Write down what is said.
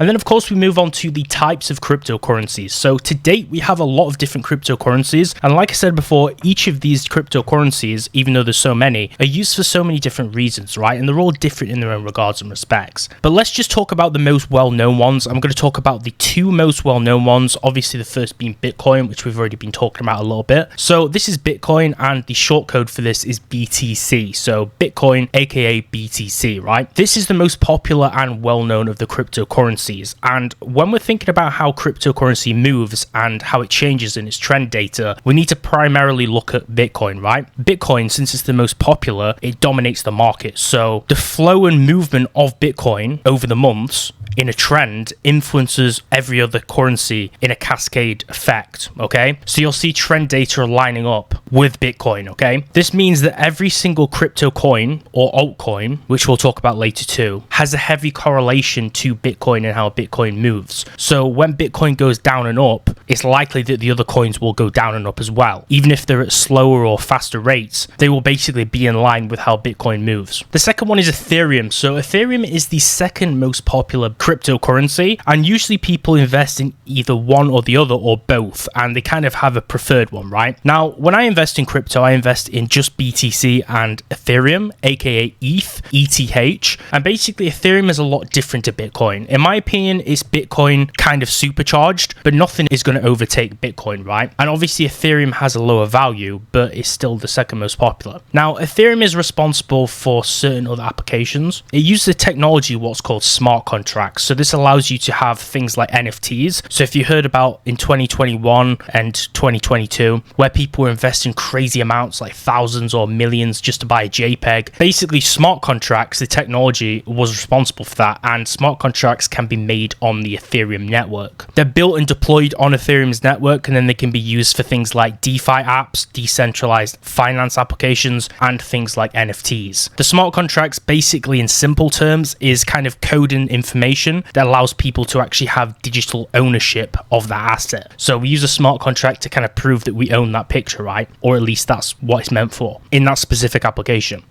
And then of course we move on to the types of cryptocurrencies. So to date, we have a lot of different cryptocurrencies. And like I said before, each of these cryptocurrencies, even though there's so many, are used for so many different reasons, right? And they're all different in their own regards and respects. But let's just talk about the most well-known ones. I'm going to talk about the two most well-known ones. Obviously, the first being Bitcoin, which we've already been talking about a little bit. So this is Bitcoin, and the short code for this is BTC. So Bitcoin, aka BTC, right? This is the most popular and well-known of the cryptocurrencies. And when we're thinking about how cryptocurrency moves and how it changes in its trend data, we need to primarily look at Bitcoin, right? Bitcoin, since it's the most popular, it dominates the market. So the flow and movement of Bitcoin over the months in a trend influences every other currency in a cascade effect, okay? So you'll see trend data lining up with Bitcoin, okay? This means that every single crypto coin or altcoin, which we'll talk about later too, has a heavy correlation to Bitcoin and how Bitcoin moves. So when Bitcoin goes down and up, it's likely that the other coins will go down and up as well. Even if they're at slower or faster rates, they will basically be in line with how Bitcoin moves. The second one is Ethereum. So Ethereum is the second most popular cryptocurrency, and usually people invest in either one or the other or both, and they kind of have a preferred one, right? Now, when I invest in crypto, I invest in just BTC and Ethereum, aka ETH, and basically Ethereum is a lot different to Bitcoin. In my opinion, it's Bitcoin kind of supercharged, but nothing is going to overtake Bitcoin, right? And obviously Ethereum has a lower value, but it's still the second most popular. Now, Ethereum is responsible for certain other applications. It uses a technology, what's called smart contracts. So this allows you to have things like NFTs. So if you heard about in 2021 and 2022, where people were investing crazy amounts, like thousands or millions just to buy a JPEG, basically smart contracts, the technology was responsible for that, and smart contracts can be made on the Ethereum network. They're built and deployed on Ethereum's network, and then they can be used for things like DeFi apps, decentralized finance applications, and things like NFTs. The smart contracts, basically in simple terms, is kind of coding information that allows people to actually have digital ownership of that asset. So we use a smart contract to kind of prove that we own that picture, right? Or at least that's what it's meant for in that specific application.